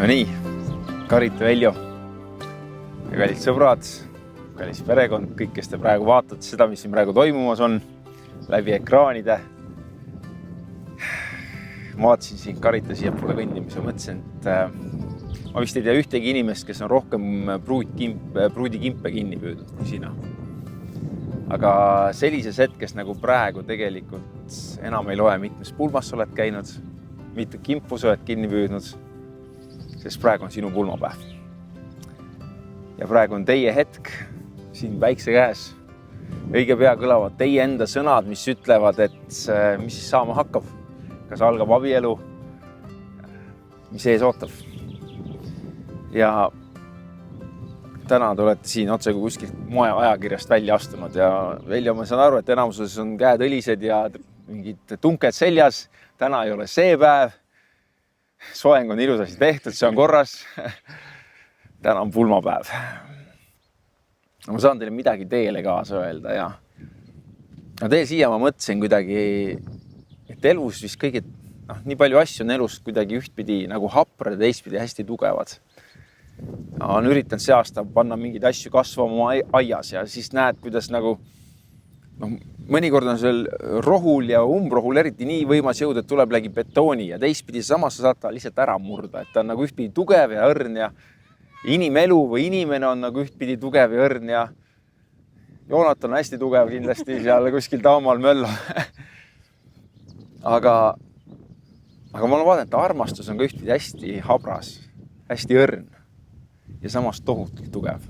No nii, Karit Veljo ja kallid sõbrad, kallis perekond, kõik, kes te praegu vaatate seda, mis siin praegu toimumas on läbi ekraanide. Ma vaatasin siin Karita siiapoole kõndimise ja mõtlesin, et ma vist ei tea ühtegi inimest, kes on rohkem pruudikimpe kinni püüdnud kui sina. Aga sellises hetkes nagu praegu tegelikult enam ei loe, mitmes pulmas sa oled käinud, mitu kimpu sa oled kinni püüdnud, sest praegu on sinu pulmapäev. Ja praegu on teie hetk siin päikse käes. Õige pea kõlavad teie enda sõnad, mis ütlevad, et mis siis saama hakkab. Kas algab abielu, mis ees ootab. Ja täna te olete siin otse kui kuskilt moe ajakirjast välja astunud ja Veljo, ma saan aru, et enamuses on käed õlised ja mingid tunked seljas. Täna ei ole see päev. Soeng on ilusasti tehtud, see on korras. Täna on pulmapäev. Ma saan teile midagi teele kaasa öelda ja tee siia ma mõtlesin kuidagi, et elus vist kõige, nii palju asju on elust kuidagi ühtpidi nagu haprad ja teistpidi hästi tugevad. On üritanud see aasta panna mingeid asju kasvama oma aias ja siis näed, kuidas nagu mõnikord on seal rohul ja umbrohul eriti nii võimas jõud, et tuleb läbi betooni ja teistpidi samas sa saad ta lihtsalt ära murda, et ta on nagu ühtpidi tugev ja õrn ja inimelu või inimene on nagu ühtpidi tugev ja õrn ja Joonat on hästi tugev kindlasti seal kuskil taamal möllo. Aga ma olen vaadanud, et armastus on ka ühtpidi hästi habras, hästi õrn ja samas tohutult tugev.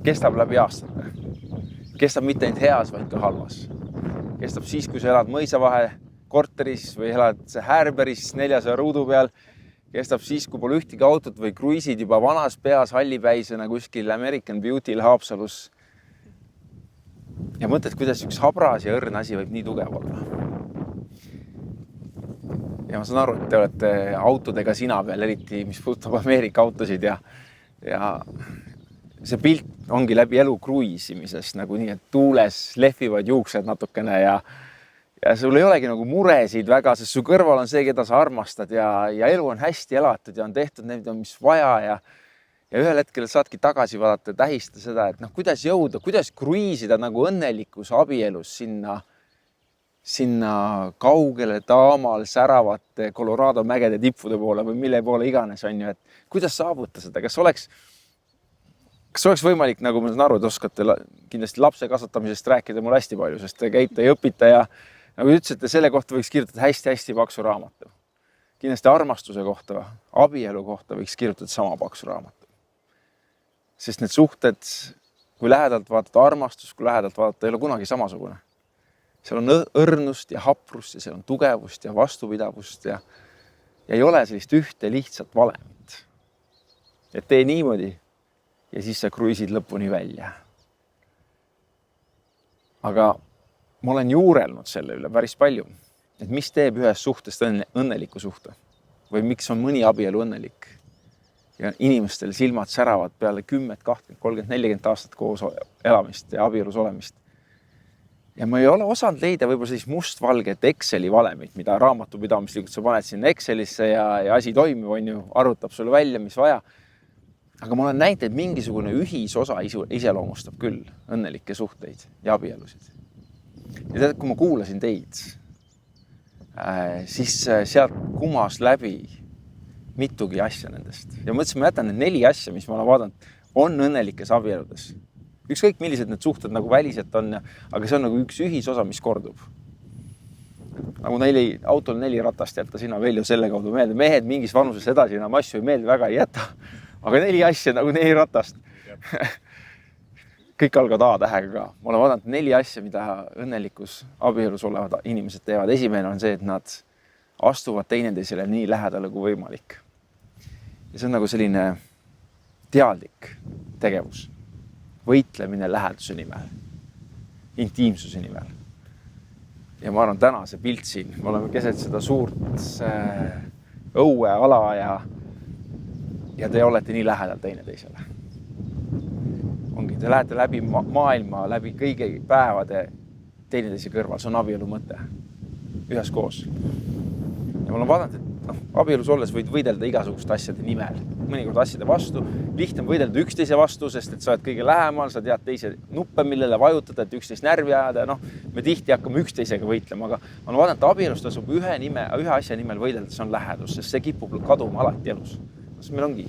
Kestab läbi aastate. Kestab mitte ainult heas, vaid ka halvas. Kestab siis, kui sa elad mõisavahe korteris või elad Härberis 400 ruudu peal. Kestab siis, kui pole ühtegi autot või kruiisid juba vanas peas hallipäisena kuskil American Beauty'l Haapsalus. Ja mõtled, kuidas üks habras ja õrn asi võib nii tugev olla. Ja ma saan aru, et te olete autodega sina peal, eriti mis puudutab Ameerika autosid ja see pilt ongi läbi elu kruiisimisest nagu nii, et tuules lehvivad juuksed natukene ja sul ei olegi nagu muresid väga, sest su kõrval on see, keda sa armastad ja elu on hästi elatud ja on tehtud need, mis vaja ja ühel hetkel saadki tagasi vaadata ja tähistada seda, et kuidas jõuda, kuidas kruiisida nagu õnnelikus abielus sinna kaugele taamal säravate Colorado mägede tippude poole või mille poole iganes on ju, et kuidas saavuta seda, kas oleks võimalik, nagu ma saan aru, et oskate kindlasti lapse kasvatamisest rääkida mul hästi palju, sest te käite ja õpite ja nagu ütlesite, selle kohta võiks kirjutada hästi-hästi paksu raamatu. Kindlasti armastuse kohta, abielu kohta võiks kirjutada sama paksu raamatu. Sest need suhted, kui lähedalt vaadata armastust, kui lähedalt vaadata, ei ole kunagi samasugune. Seal on õrnust ja haprust ja seal on tugevust ja vastupidavust ja ei ole sellist ühte lihtsat valemit. Et tee niimoodi ja siis sa kruiisid lõpuni välja. Aga ma olen juurelnud selle üle päris palju, et mis teeb ühest suhtest õnneliku suhte või miks on mõni abielu õnnelik ja inimestel silmad säravad peale 10, 20, 30, 40 aastat koos elamist ja abielus olemist. Ja ma ei ole osanud leida võib-olla sellist mustvalget Exceli valemit, mida raamatupidamislikult sa paned sinna Excelisse ja asi toimib, on ju, arvutab sulle välja, mis vaja. Aga ma olen näinud, et mingisugune ühisosa iseloomustab küll õnnelikke suhteid ja abielusid. Ja tead, kui ma kuulasin teid, siis sealt kumas läbi mitugi asja nendest. Ja mõtlesin, ma jätan need 4 asja, mis ma olen vaadanud, on õnnelikes abieludes. Ükskõik, millised need suhted nagu väliselt on, aga see on nagu üks ühisosa, mis kordub. Nagu autol 4 ratast jätta sina Veljo selle kaudu meelde. Mehed mingis vanuses edasi enam asju ei meelde väga ei jäta. Aga 4 asja nagu 4 ratast. Kõik algavad A-tähega ka. Ma olen vaadanud 4 asja, mida õnnelikus abielus olevad inimesed teevad. Esimene on see, et nad astuvad teineteisele nii lähedale kui võimalik. Ja see on nagu selline teadlik tegevus. Võitlemine läheduse nimel. Intiimsuse nimel. Ja ma arvan, täna see pilt siin. Me oleme keset seda suurt õue ala ja te olete nii lähedal teineteisele. Te lähete läbi maailma, läbi kõigi päevade teineteise kõrval. See on abielu mõte. Ühes koos. Ja ma olen vaadanud, et abielus olles võid võidelda igasuguste asjade nimel. Mõnikord asjade vastu, lihtne võidelda üksteise vastu, sest et sa oled kõige lähemal, sa tead teise nuppe, millele vajutada, et üksteist närvi ajada. Me tihti hakkame üksteisega võitlema, aga on vaadanud, abielus tasub ühe asja nimel võidelda, see on lähedus, sest see kipub kaduma alati elus. Meil ongi,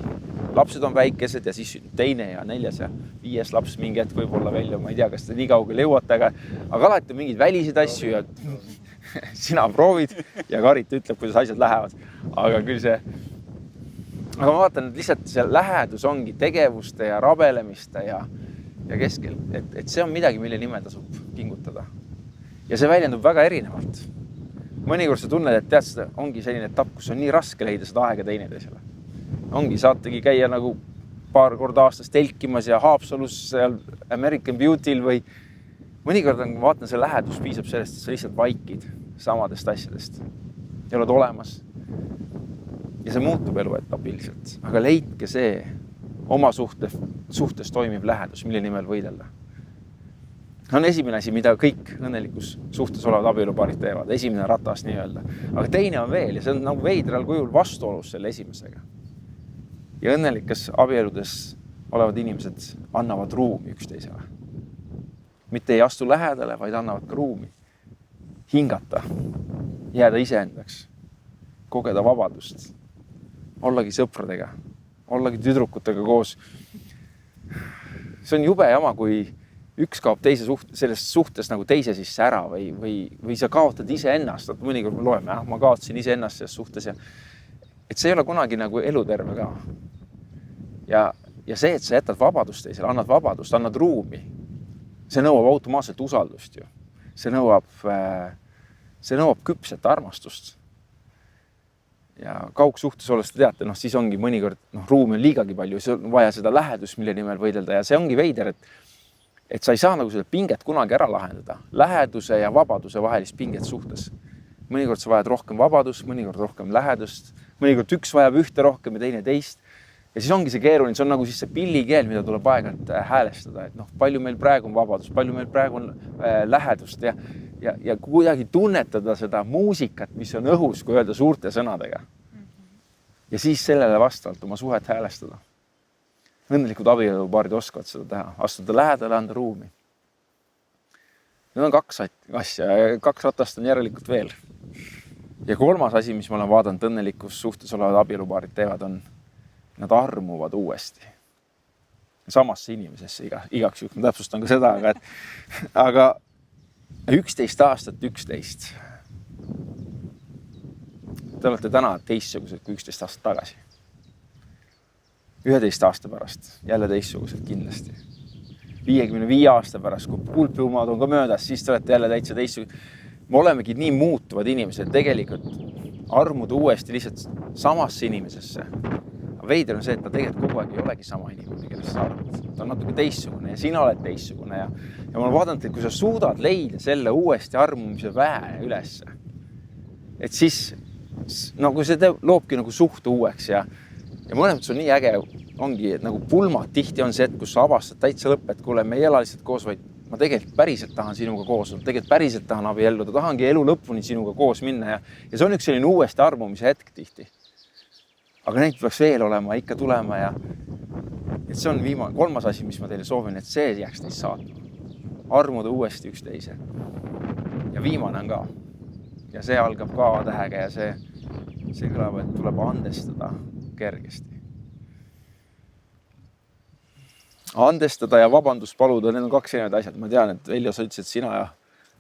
lapsed on väikesed ja siis teine ja 4. ja 5. laps mingi hetk võib-olla välja, ma ei tea, kas te nii kaugele jõuate, aga alati on mingeid väliseid asju ja sina proovid ja Karit ütleb, kuidas asjad lähevad. Aga ma vaatan, et lihtsalt see lähedus ongi tegevuste ja rabelemiste ja keskel, et see on midagi, mille nimel tasub pingutada. Ja see väljendub väga erinevalt. Mõnikord sa tunned, et tead, seda ongi selline etapp, kus on nii raske leida seda aega teineteisele. Ongi, saategi käia nagu paar korda aastas telkimas ja Haapsalus seal American Beauty'l või mõnikord on, vaatan, see lähedus piisab sellest, et sa lihtsalt vaikid samadest asjadest ja oled olemas. Ja see muutub eluetapiliselt, aga leidke see oma suhtes toimib lähedus, mille nimel võidelda. On esimene asi, mida kõik õnnelikus suhtes olevad abielupaarid teevad, esimene ratas nii-öelda. Aga teine on veel ja see on nagu veidral kujul vastuolus selle esimesega. Ja õnnelikes abieludes olevad inimesed annavad ruumi üksteisele. Mitte ei astu lähedale, vaid annavad ka ruumi. Hingata, jääda iseendaks, kogeda vabadust, ollagi sõpradega, ollagi tüdrukutega koos. See on jube jama, kui üks kaob sellest suhtes nagu teise sisse ära või sa kaotad iseennast. Mõnikord me loeme, ma kaotasin iseennast selles suhtes ja et see ei ole kunagi nagu eluterve ka. Ja see, et sa jätad vabadust teisele, annad vabadust, annad ruumi, see nõuab automaatselt usaldust ju. See nõuab küpset armastust. Ja kaugsuhtes olles te teate, siis ongi mõnikord, ruumi on liigagi palju, see on vaja seda lähedust, mille nimel võidelda ja see ongi veider, et sa ei saa nagu seda pinget kunagi ära lahendada. Läheduse ja vabaduse vahelist pinget suhtes. Mõnikord sa vajad rohkem vabadust, mõnikord rohkem lähedust, mõnikord üks vajab ühte rohkem ja teine teist. Ja siis ongi see keeruline, see on nagu siis see pillikeel, mida tuleb aeg-ajalt häälestada, et palju meil praegu on vabadus, palju meil praegu on lähedust ja kuidagi tunnetada seda muusikat, mis on õhus, kui öelda suurte sõnadega. Ja siis sellele vastavalt oma suhet häälestada. Õnnelikud abielupaarid oskavad seda teha, astuda lähedale, anda ruumi. Need on 2 asja, 2 ratast on järelikult veel. Ja 3. asi, mis ma olen vaadanud õnnelikus suhtes olevad abielupaarid teevad, on nad armuvad uuesti. Samasse inimesesse igaks juhul. Ma täpsustan ka seda, aga 11 aastat 11. Te olete täna teistsugused kui 11 aastat tagasi. 11 aasta pärast jälle teistsugused kindlasti. 55 aasta pärast, kui kulpiumad on ka möödas, siis te olete jälle täitsa teistsugused. Me olemegi nii muutuvad inimesed, tegelikult armuda uuesti lihtsalt samasse inimesesse. Veider on see, et ta tegelikult kogu aeg ei olegi sama inimene, kellest sa arvad. Ta on natuke teistsugune ja sina oled teistsugune ja ma olen vaadanud, et kui sa suudad leida selle uuesti armumise väe ülesse, et siis kui see loobki nagu suhte uueks ja mõlemad on nii äge, ongi, et nagu pulmad tihti on see, et kus sa avastad täitsa lõpp, et kuule, me ei ela lihtsalt koos, vaid ma tegelikult päriselt tahan sinuga koos olla, tegelikult päriselt tahan abielluda, tahangi elu lõpuni sinuga koos minna ja see on üks selline uuesti armumise hetk tihti. Aga neid peaks veel olema, ikka tulema ja et see on 3. asi, mis ma teile soovin, et see jääks teist saatma. Armuda uuesti üksteise. Ja viimane on ka. Ja see algab ka tähega ja see kõlab, et tuleb andestada kergesti. Andestada ja vabandust paluda, need on 2 erinevad asjad. Ma tean, et Veljo, sa ütlesid, et sina ja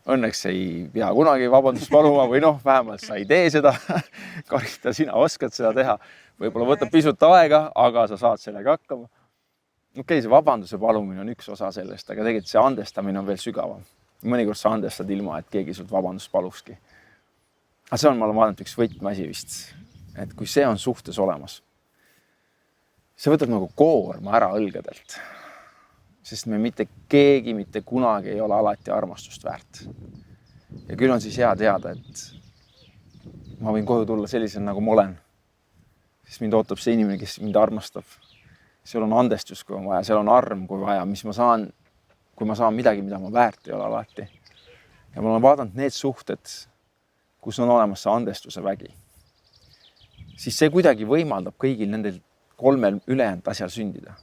õnneks ei pea kunagi vabandust paluma või vähemalt sa ei tee seda. Karita, sina oskad seda teha. Võib-olla võtab pisut aega, aga sa saad sellega hakkama. Okei, see vabanduse palumine on üks osa sellest, aga tegelikult see andestamine on veel sügavam. Mõnikord sa andestad ilma, et keegi sult vabandust palukski. Aga see on, ma olen vaadanud üks võtmeasi vist, et kui see on suhtes olemas, see võtab nagu koorma ära õlgadelt. Sest me mitte keegi, mitte kunagi ei ole alati armastust väärt. Ja küll on siis hea teada, et ma võin koju tulla sellisel, nagu ma olen. Siis mind ootab see inimene, kes mind armastab. Seal on andestus, kui on vaja, seal on arm, kui vaja, mis ma saan, kui ma saan midagi, mida ma väärt ei ole alati. Ja ma olen vaadanud need suhted, kus on olemas see andestuse vägi. siis see kuidagi võimaldab kõigil nendel 3 ülejäänud asjal sündida.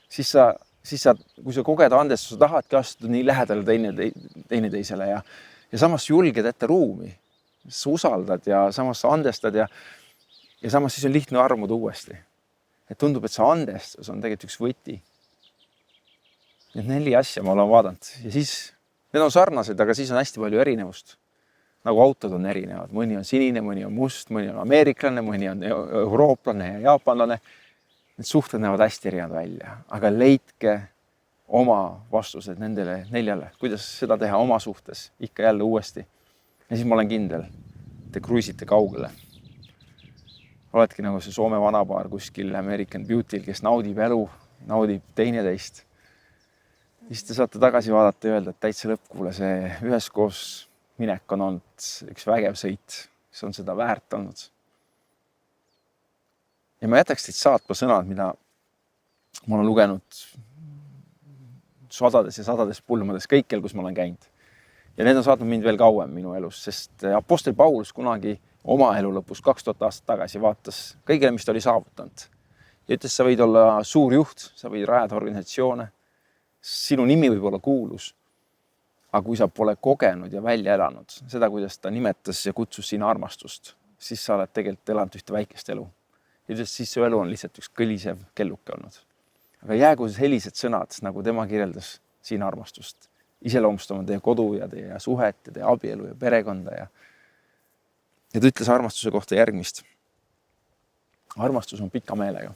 Siis sa, kui sa koged andestust, sa tahadki astuda nii lähedale teineteisele ja samas julged ette ruumi. Sa usaldad ja samas sa andestad ja samas siis on lihtne armuda uuesti. Et tundub, et see andestus on tegelikult üks võti. Need 4 asja ma olen vaadanud ja siis need on sarnased, aga siis on hästi palju erinevust. Nagu autod on erinevad. Mõni on sinine, mõni on must, mõni on ameeriklane, mõni on eurooplane ja jaapanlane. Need suhted näevad hästi erinevad välja, aga leidke oma vastused nendele 4, kuidas seda teha oma suhtes ikka jälle uuesti. Ja siis ma olen kindel, te kruisite kaugele. Oletki nagu see Soome vanapaar kuskil American Beauty'l, kes naudib elu, naudib teineteist. Siis te saate tagasi vaadata ja öelda, et täitsa lõppkuule, see üheskoos minek on olnud üks vägev sõit, mis on seda väärt olnud. Ja ma jätaks teid saatma sõnad, mida ma olen lugenud sadades ja sadades pulmades kõikjal, kus ma olen käinud. Ja need on saatnud mind veel kauem minu elus, sest apostel Paulus kunagi oma elu lõpus 2000 aastat tagasi vaatas kõigile, mis ta oli saavutanud. Ja ütles, sa võid olla suur juht, sa võid rajada organisatsioone, sinu nimi võib olla kuulus. Aga kui sa pole kogenud ja välja elanud seda, kuidas ta nimetas ja kutsus sina armastust, siis sa oled tegelikult elanud ühte väikest elu. Ja ütles, siis su elu on lihtsalt üks kõlisev kelluke olnud. Aga jäägu sellised sõnad, nagu tema kirjeldas siin armastust. Iseloomustama teie kodu ja teie suhet ja teie abielu ja perekonda. Ja ta ütles armastuse kohta järgmist. Armastus on pika meelega.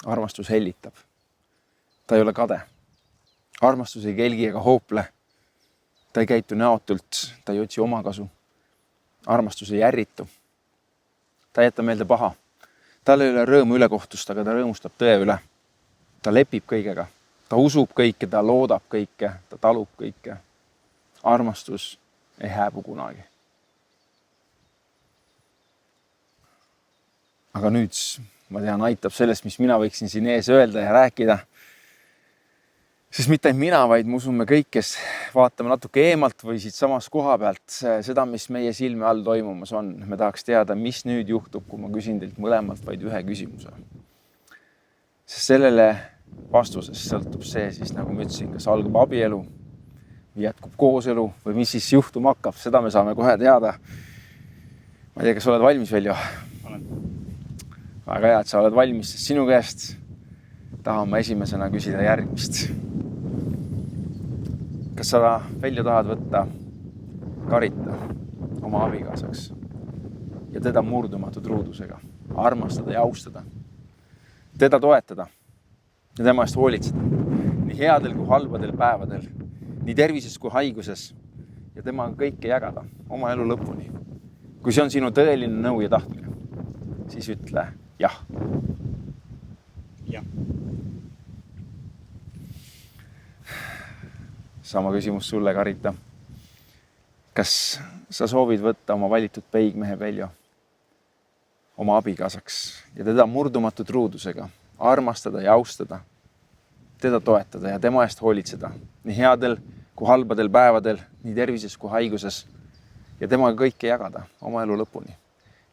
Armastus hellitab. Ta ei ole kade. Armastus ei kelgi ega hoople. Ta ei käitu näotult, ta ei otsi omakasu. Armastus ei ärritu. Ta ei jäta meelde paha. Tal ei ole rõõmu ülekohtust, aga ta rõõmustab tõe üle. Ta lepib kõigega. Ta usub kõike, ta loodab kõike, ta talub kõike. Armastus ei hääbu kunagi. Aga nüüd, ma tean, aitab sellest, mis mina võiksin siin ees öelda ja rääkida. Sest mitte mina, vaid ma usun me kõik, kes vaatame natuke eemalt või siit samas koha pealt seda, mis meie silme all toimumas on. Me tahaks teada, mis nüüd juhtub, kui ma küsin teilt mõlemalt vaid ühe küsimuse. Sest sellele vastusest sõltub see siis, nagu ma ütlesin, kas algab abielu, jätkub kooselu või mis siis juhtuma hakkab. Seda me saame kohe teada. Ma ei tea, kas oled valmis, Veljo? Olen. Väga hea, et sa oled valmis, sest sinu käest tahan ma esimesena küsida järgmist. Kas sa, Veljo, tahad võtta Karita oma abikaasaks ja teda murdumatud ruudusega armastada ja austada, teda toetada ja tema eest hoolitseda nii headel kui halbadel päevadel, nii tervises kui haiguses ja temaga kõike jagada oma elu lõpuni. Kui see on sinu tõeline nõu ja tahtmine, siis ütle jah. Jah. Sama küsimus sulle, Karita. Kas sa soovid võtta oma valitud peigmehe Veljo oma abikaasaks ja teda murdumatud ruudusega armastada ja austada, teda toetada ja tema eest hoolitseda nii headel kui halbadel päevadel, nii tervises kui haiguses ja temaga kõike jagada oma elu lõpuni?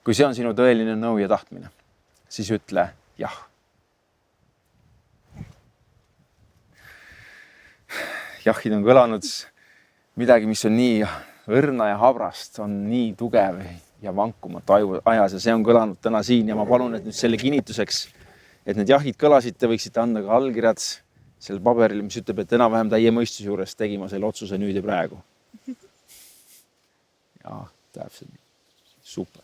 Kui see on sinu tõeline nõu ja tahtmine, siis ütle jah. Jahid on kõlanud midagi, mis on nii õrna ja habrast, on nii tugev ja vankumatu ajas ja see on kõlanud täna siin ja ma palun, et nüüd selle kinnituseks, et need jahid kõlasid, te võiksite anda ka allkirjad sel paberil, mis ütleb, et enam-vähem täie mõistuse juures tegima selle otsuse nüüd ja praegu. Ja, täpselt nii. Super.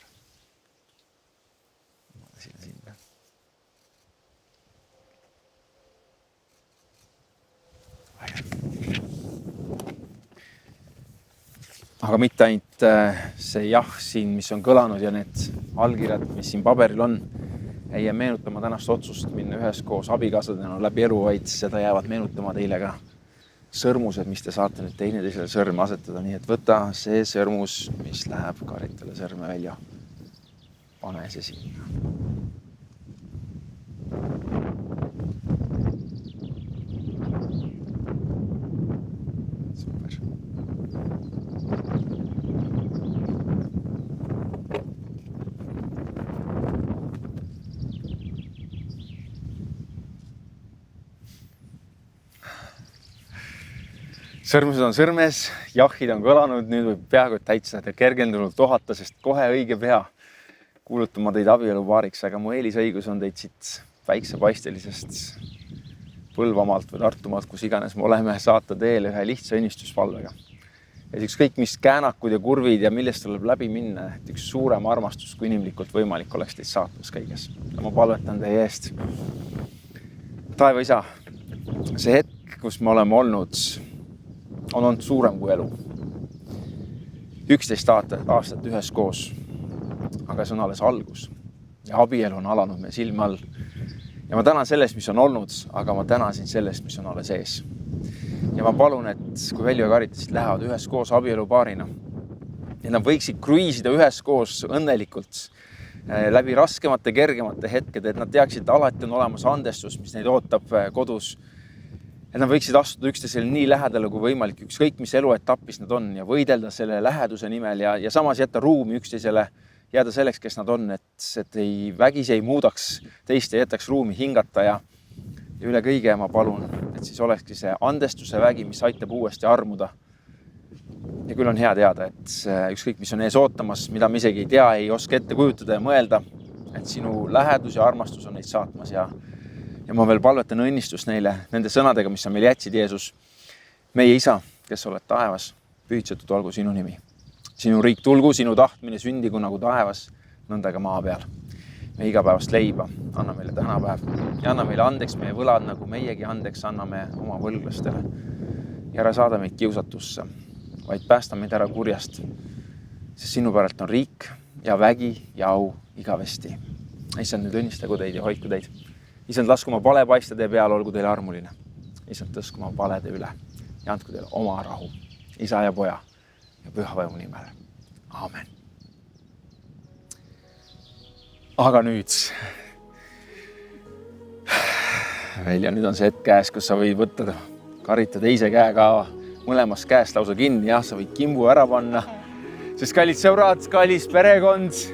Aga mitte ainult see jah siin, mis on kõlanud ja need allkirjad, mis siin paberil on, ei jää meenutama tänast otsust minna üheskoos abikaasadena läbi elu, vaid seda jäävad meenutama teile ka sõrmused, mis te saate nüüd teineteisele sõrme asetada. Nii et võta see sõrmus, mis läheb Karitale sõrme välja. Pane see sinna. Super. Sõrmused on sõrmes, jahid on kõlanud, nüüd võib peaaegu täitsa kergendunult ohata, sest kohe õige pea kuulutama teid abielupaariks, aga mu eelisõigus on teid siit päiksepaistelisest Põlvamaalt või Tartumaalt, kus iganes me oleme, saata teele ühe lihtsa õnnistuspalvega. Et ükskõik mis käänakud ja kurvid ja millest tuleb läbi minna, et üks suurem armastus, kui inimlikult võimalik oleks teid saatmas kõiges. Ja ma palvetan teie eest. Taeva isa, see hetk, kus me oleme olnud, on olnud suurem kui elu. 11 aastat üheskoos, aga see on alles algus. Ja abielu on alanud meie silme all. Ja ma tänan sellest, mis on olnud, aga ma tänasin sellest, mis on alles ees. Ja ma palun, et kui Veljo ja Karitasid lähevad üheskoos abielupaarina, et nad võiksid kruiisida üheskoos õnnelikult läbi raskemate, kergemate hetkede, et nad teaksid, et alati on olemas andestus, mis neid ootab kodus. Et nad võiksid astuda üksteisele nii lähedale kui võimalik, ükskõik mis eluetapis nad on ja võidelda selle läheduse nimel ja samas jätta ruumi üksteisele, jääda selleks, kes nad on, et ei vägisi ei muudaks teist ja jätaks ruumi hingata ja üle kõige ma palun, et siis olekski see andestuse vägi, mis aitab uuesti armuda. Ja küll on hea teada, et ükskõik mis on ees ootamas, mida me isegi ei tea, ei oska ette kujutada ja mõelda, et sinu lähedus ja armastus on neid saatmas ja ma veel palvetan õnnistust neile nende sõnadega, mis sa meil jätsid, Jeesus. Meie isa, kes oled taevas, pühitsetud olgu sinu nimi. Sinu riik tulgu, sinu tahtmine sündigu nagu taevas, nõnda ka maa peal. Me igapäevast leiba, anna meile tänapäev ja anna meile andeks meie võlad, nagu meiegi andeks anname oma võlglastele. Ja ära saada meid kiusatusse, vaid päästa meid ära kurjast, sest sinu päralt on riik ja vägi ja au igavesti. Issand, nüüd õnnistagu teid ja hoidku teid. Issand, lasku oma pale paista teie peal, olgu teile armuline. Issand, tõsku oma palede üle ja andku teile oma rahu, isa ja poja ja püha vaimu nimel. Aamen. Aga nüüd, Velja, nüüd on see hetk käes, kus sa võid võtta Karita teise käega mõlemast käest lausa kinni. Jah, sa võid kimbu ära panna, sest kallid sõbrad, kallis perekond,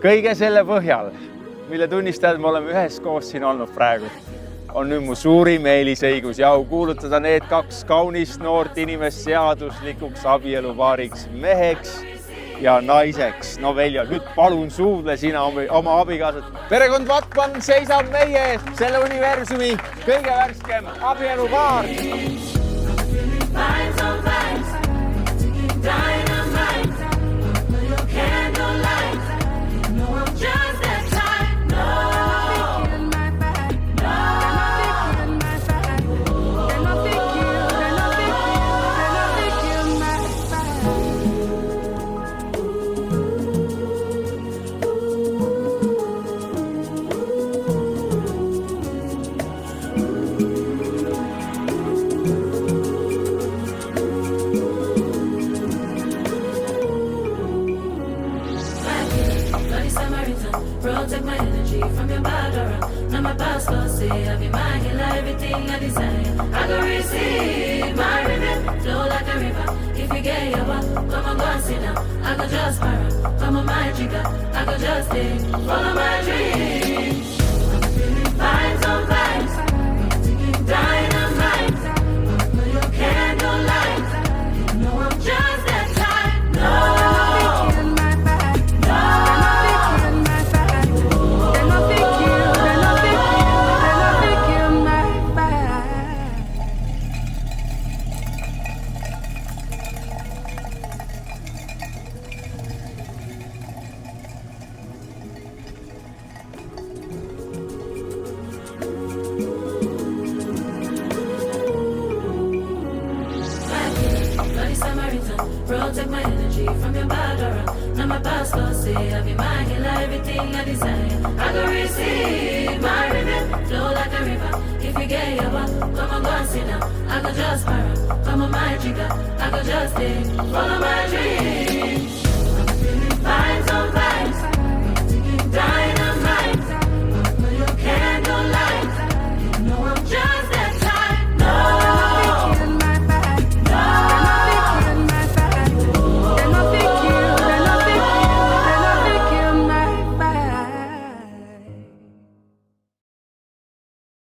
kõige selle põhjal, mille tunnistajad me oleme üheskoos siin olnud praegu, on nüüd mu suurim eelisõigus ja au kuulutada need kaks kaunist noort inimest seaduslikuks abielupaariks, meheks ja naiseks. No Veljo, nüüd palun suudle sina oma abikaasat. Perekond Vatman seisab meie ees, selle universumi kõige värskem abielupaar. Protect my energy from your bad aura. Now my pastor say I be my healer, everything I desire. I go receive my rhythm, flow like a river. If you get your back, come on, go and sit down. I go just para, come on my jigger. I go just stay, follow my dreams. I'm feeling vibes on vibes, dynamite. No, you can't go light. You know I'm just that type. No. Protect my energy from your bad aura. Now my pastor say I be my healer, everything I desire. I go receive my rhythm, flow like a river. If you get your back, come on, go and sit down. I go just para, come on my jigger. I go just stay, follow my dreams. I'm feeling fine.